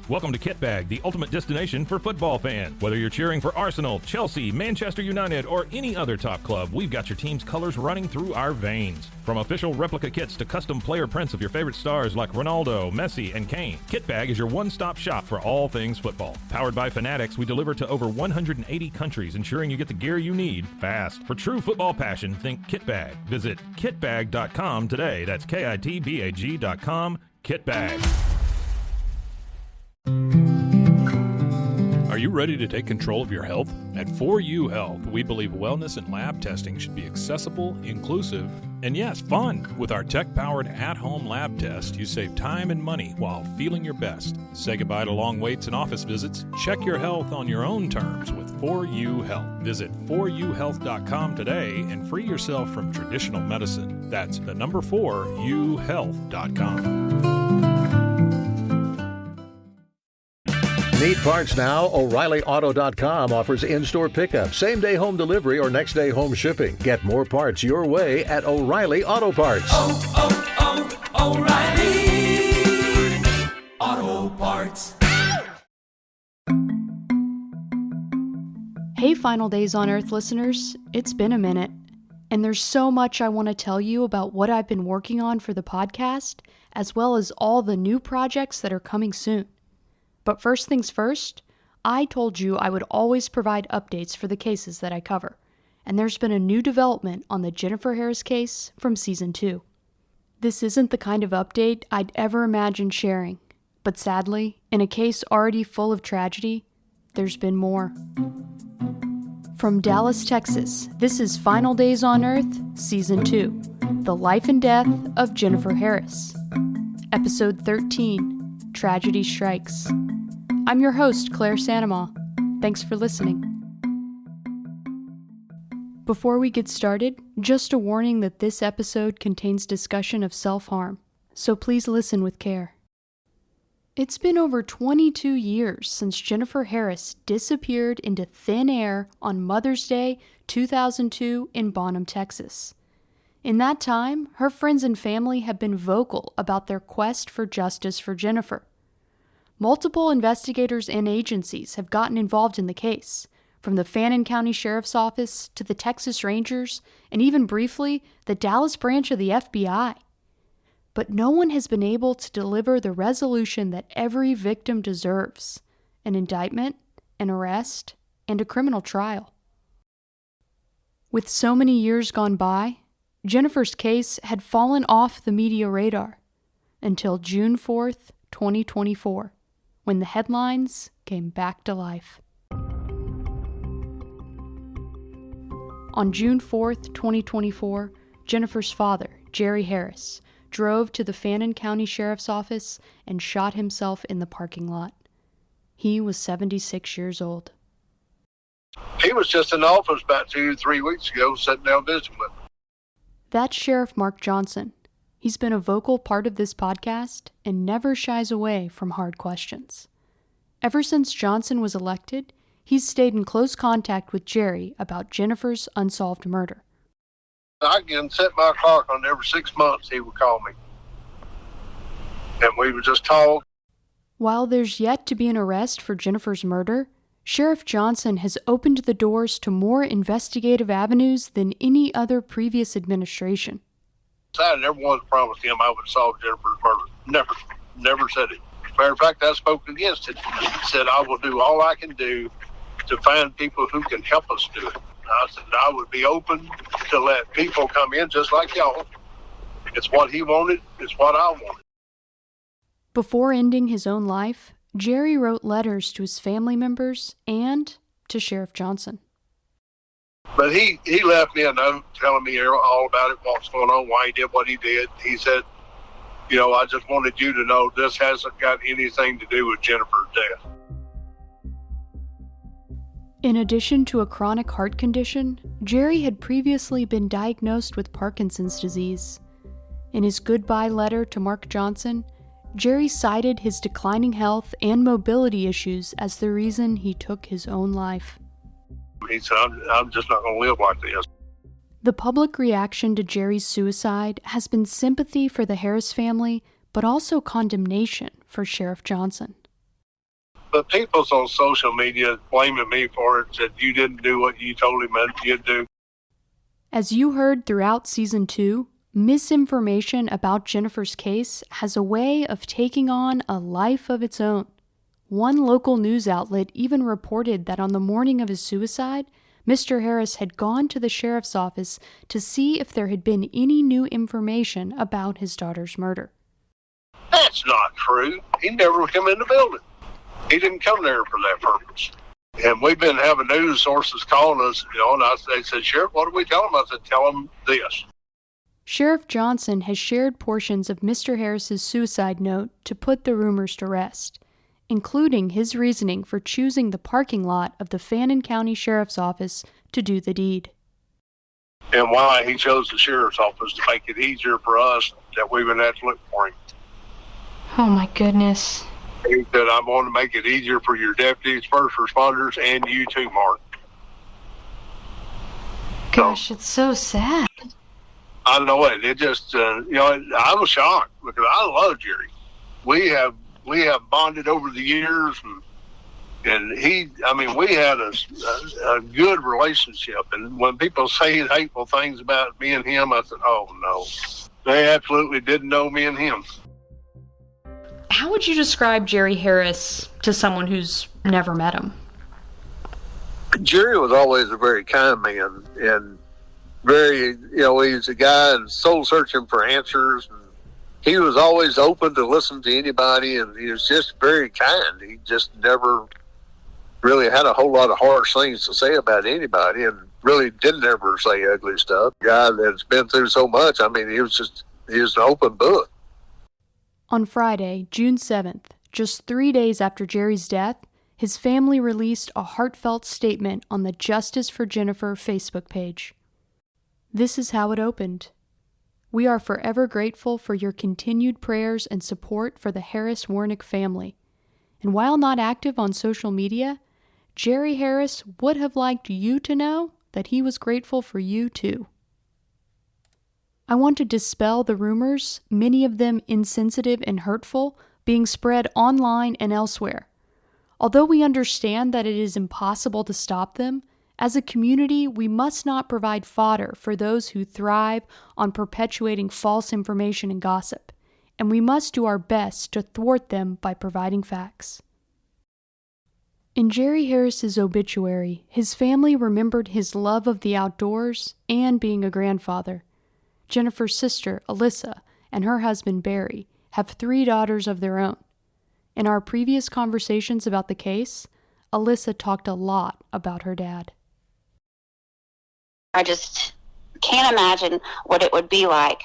Welcome to Kitbag, the ultimate destination for football fans. Whether you're cheering for Arsenal, Chelsea, Manchester United, or any other top club, we've got your team's colors running through our veins. From official replica kits to custom player prints of your favorite stars like Ronaldo, Messi, and Kane, Kitbag is your one-stop shop for all things football. Powered by Fanatics, we deliver to over 180 countries, ensuring you get the gear you need fast. For true football passion, think Kitbag. Visit kitbag.com today. That's kitbag.com. Kitbag. Are you ready to take control of your health? At 4U Health, we believe wellness and lab testing should be accessible, inclusive, and yes, fun. With our tech-powered at-home lab test, you save time and money while feeling your best. Say goodbye to long waits and office visits. Check your health on your own terms with 4U Health. Visit 4uhealth.com today and free yourself from traditional medicine. That's the number 4uhealth.com. Need parts now? O'ReillyAuto.com offers in-store pickup, same-day home delivery, or next-day home shipping. Get more parts your way at O'Reilly Auto Parts. O'Reilly Auto Parts. Hey, Final Days on Earth listeners. It's been a minute, and there's so much I want to tell you about what I've been working on for the podcast, as well as all the new projects that are coming soon. But first things first, I told you I would always provide updates for the cases that I cover, and there's been a new development on the Jennifer Harris case from Season 2. This isn't the kind of update I'd ever imagined sharing, but sadly, in a case already full of tragedy, there's been more. From Dallas, Texas, this is Final Days on Earth, Season 2, The Life and Death of Jennifer Harris. Episode 13, Tragedy Strikes. I'm your host, Claire Sanamaw. Thanks for listening. Before we get started, just a warning that this episode contains discussion of self-harm, so please listen with care. It's been over 22 years since Jennifer Harris disappeared into thin air on Mother's Day 2002 in Bonham, Texas. In that time, her friends and family have been vocal about their quest for justice for Jennifer. Multiple investigators and agencies have gotten involved in the case, from the Fannin County Sheriff's Office to the Texas Rangers, and even briefly, the Dallas branch of the FBI. But no one has been able to deliver the resolution that every victim deserves: an indictment, an arrest, and a criminal trial. With so many years gone by, Jennifer's case had fallen off the media radar until June 4th, 2024. When the headlines came back to life. On June 4th, 2024, Jennifer's father, Jerry Harris, drove to the Fannin County Sheriff's Office and shot himself in the parking lot. He was 76 years old. He was just in the office about 2-3 weeks ago, sitting down visiting with him. That's Sheriff Mark Johnson. He's been a vocal part of this podcast and never shies away from hard questions. Ever since Johnson was elected, he's stayed in close contact with Jerry about Jennifer's unsolved murder. I can set my clock on every 6 months he would call me. And we would just talk. While there's yet to be an arrest for Jennifer's murder, Sheriff Johnson has opened the doors to more investigative avenues than any other previous administration. I never once promised him I would solve Jennifer's murder. Never said it. Matter of fact, I spoke against it. Said I will do all I can do to find people who can help us do it. I said I would be open to let people come in just like y'all. It's what he wanted. It's what I wanted. Before ending his own life, Jerry wrote letters to his family members and to Sheriff Johnson. But he left me a note telling me all about it, what's going on, why he did what he did. He said, I just wanted you to know this hasn't got anything to do with Jennifer's death. In addition to a chronic heart condition, Jerry had previously been diagnosed with Parkinson's disease. In his goodbye letter to Mark Johnson, Jerry cited his declining health and mobility issues as the reason he took his own life. He said, I'm just not going to live like this. The public reaction to Jerry's suicide has been sympathy for the Harris family, but also condemnation for Sheriff Johnson. But people's on social media blaming me for it, said you didn't do what you told him that you'd do. As you heard throughout Season 2, misinformation about Jennifer's case has a way of taking on a life of its own. One local news outlet even reported that on the morning of his suicide, Mr. Harris had gone to the sheriff's office to see if there had been any new information about his daughter's murder. That's not true. He never came in the building. He didn't come there for that purpose. And we've been having news sources calling us, and they said, Sheriff, what do we tell them? I said, tell them this. Sheriff Johnson has shared portions of Mr. Harris's suicide note to put the rumors to rest, including his reasoning for choosing the parking lot of the Fannin County Sheriff's Office to do the deed. And why he chose the sheriff's office to make it easier for us that we wouldn't have to look for him. Oh my goodness. He said, I want to make it easier for your deputies, first responders, and you too, Mark. Gosh, it's so sad. I know it. It just, I was shocked because I love Jerry. We have bonded over the years, and we had a good relationship. And when people say hateful things about me and him, I said, oh no, they absolutely didn't know me and him. How would you describe Jerry Harris to someone who's never met him? Jerry was always a very kind man, and very, he's a guy and soul searching for answers. And he was always open to listen to anybody, and he was just very kind. He just never really had a whole lot of harsh things to say about anybody, and really didn't ever say ugly stuff. A guy that's been through so much, he was an open book. On Friday, June 7th, just 3 days after Jerry's death, his family released a heartfelt statement on the Justice for Jennifer Facebook page. This is how it opened. We are forever grateful for your continued prayers and support for the Harris Warnick family. And while not active on social media, Jerry Harris would have liked you to know that he was grateful for you too. I want to dispel the rumors, many of them insensitive and hurtful, being spread online and elsewhere. Although we understand that it is impossible to stop them, as a community, we must not provide fodder for those who thrive on perpetuating false information and gossip, and we must do our best to thwart them by providing facts. In Jerry Harris's obituary, his family remembered his love of the outdoors and being a grandfather. Jennifer's sister, Alyssa, and her husband, Barry, have 3 daughters of their own. In our previous conversations about the case, Alyssa talked a lot about her dad. I just can't imagine what it would be like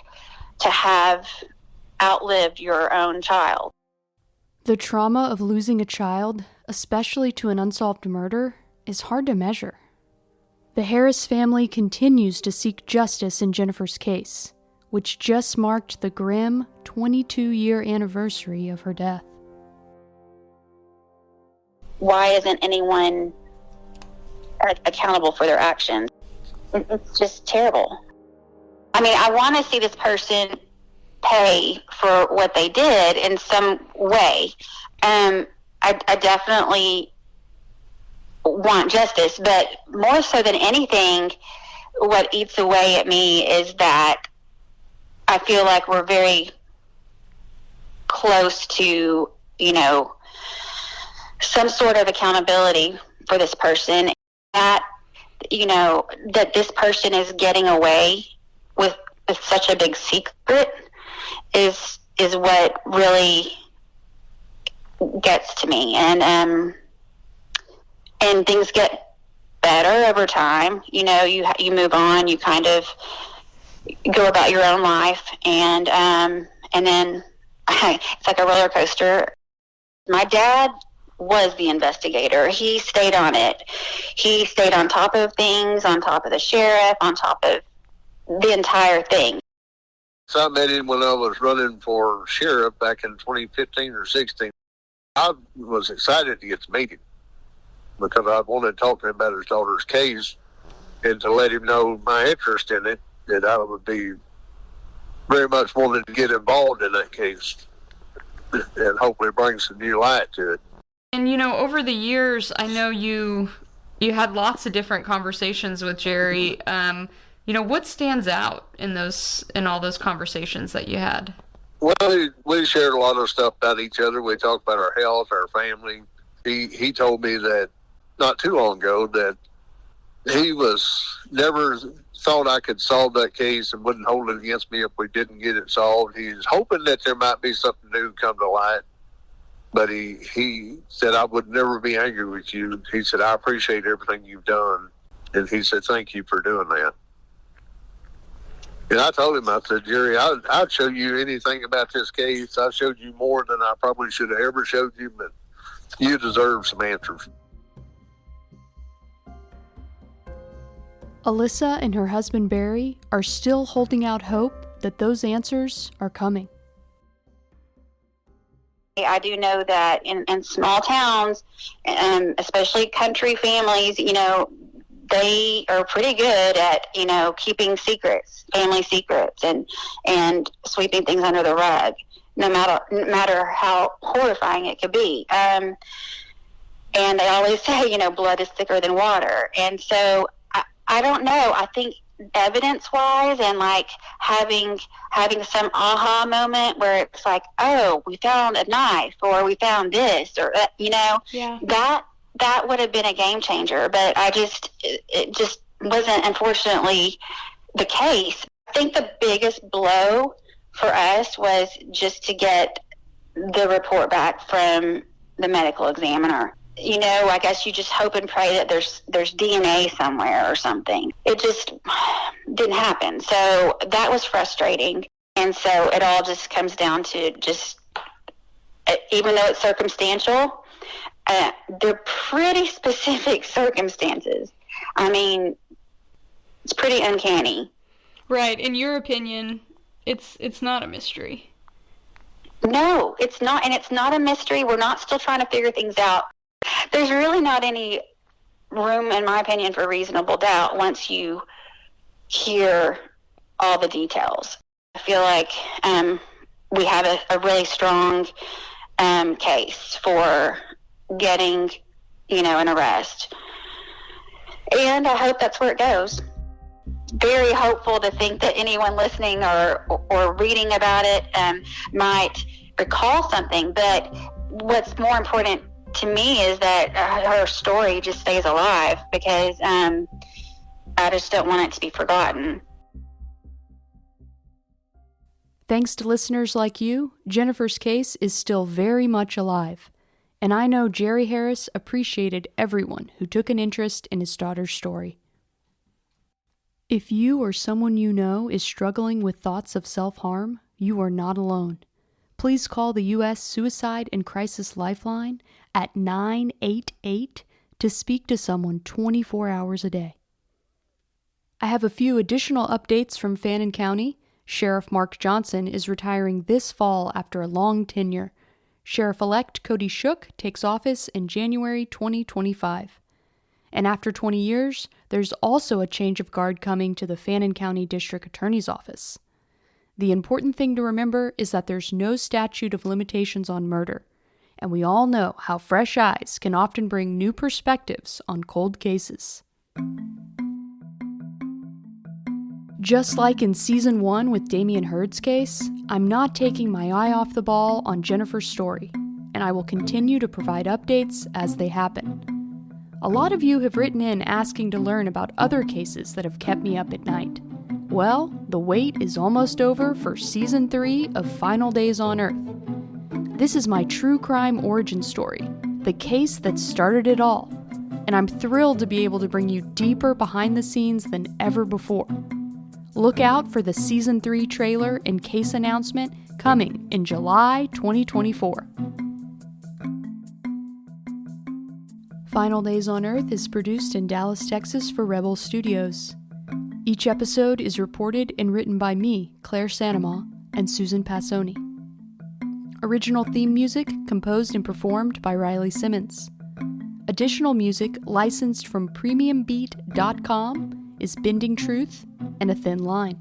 to have outlived your own child. The trauma of losing a child, especially to an unsolved murder, is hard to measure. The Harris family continues to seek justice in Jennifer's case, which just marked the grim 22-year anniversary of her death. Why isn't anyone accountable for their actions? It's just terrible. I want to see this person pay for what they did in some way. I definitely want justice, but more so than anything, what eats away at me is that I feel like we're very close to, some sort of accountability for this person. That, that this person is getting away with such a big secret is what really gets to me. And things get better over time. You move on, you kind of go about your own life, and then it's like a roller coaster. My dad was the investigator. He stayed on it. He stayed on top of things, on top of the sheriff, on top of the entire thing. So I met him when I was running for sheriff back in 2015 or 16. I was excited to get to meet him because I wanted to talk to him about his daughter's case and to let him know my interest in it, that I would be very much wanted to get involved in that case and hopefully bring some new light to it. And, over the years, I know you had lots of different conversations with Jerry. What stands out in all those conversations that you had? Well, we shared a lot of stuff about each other. We talked about our health, our family. He told me that not too long ago that he was never thought I could solve that case and wouldn't hold it against me if we didn't get it solved. He's hoping that there might be something new come to light. But he said, I would never be angry with you. He said, I appreciate everything you've done. And he said, thank you for doing that. And I told him, I said, Jerry, I'd show you anything about this case. I showed you more than I probably should have ever showed you, but you deserve some answers. Alyssa and her husband Barry are still holding out hope that those answers are coming. I do know that in small towns, especially country families, they are pretty good at, keeping secrets, family secrets, and sweeping things under the rug, no matter how horrifying it could be. And they always say, blood is thicker than water. And so I don't know. I think evidence-wise and like having some aha moment where it's like, oh, we found a knife or we found this or that would have been a game changer. But it just wasn't, unfortunately, the case. I think the biggest blow for us was just to get the report back from the medical examiner. I guess you just hope and pray that there's DNA somewhere or something. It just didn't happen. So that was frustrating. And so it all just comes down to just, even though it's circumstantial, they're pretty specific circumstances. I mean, it's pretty uncanny. Right. In your opinion, it's not a mystery. No, it's not. And it's not a mystery. We're not still trying to figure things out. There's really not any room, in my opinion, for reasonable doubt once you hear all the details. I feel like we have a really strong case for getting, an arrest. And I hope that's where it goes. Very hopeful to think that anyone listening or reading about it might recall something. But what's more important to me is that her story just stays alive, because I just don't want it to be forgotten. Thanks to listeners like you, Jennifer's case is still very much alive. And I know Jerry Harris appreciated everyone who took an interest in his daughter's story. If you or someone you know is struggling with thoughts of self-harm, you are not alone. Please call the U.S. Suicide and Crisis Lifeline at 988 to speak to someone 24 hours a day. I have a few additional updates from Fannin County. Sheriff Mark Johnson is retiring this fall after a long tenure. Sheriff-elect Cody Shook takes office in January 2025. And after 20 years, there's also a change of guard coming to the Fannin County District Attorney's Office. The important thing to remember is that there's no statute of limitations on murder, and we all know how fresh eyes can often bring new perspectives on cold cases. Just like in Season 1 with Damien Hurd's case, I'm not taking my eye off the ball on Jennifer's story, and I will continue to provide updates as they happen. A lot of you have written in asking to learn about other cases that have kept me up at night. Well, the wait is almost over for Season 3 of Final Days on Earth. This is my true crime origin story, the case that started it all, and I'm thrilled to be able to bring you deeper behind the scenes than ever before. Look out for the Season 3 trailer and case announcement coming in July 2024. Final Days on Earth is produced in Dallas, Texas for Rebel Studios. Each episode is reported and written by me, Claire Sanamaw, and Susan Passoni. Original theme music composed and performed by Riley Simmons. Additional music licensed from PremiumBeat.com is Bending Truth and A Thin Line.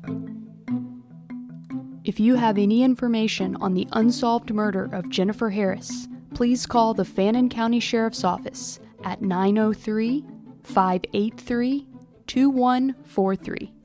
If you have any information on the unsolved murder of Jennifer Harris, please call the Fannin County Sheriff's Office at 903-583-2143.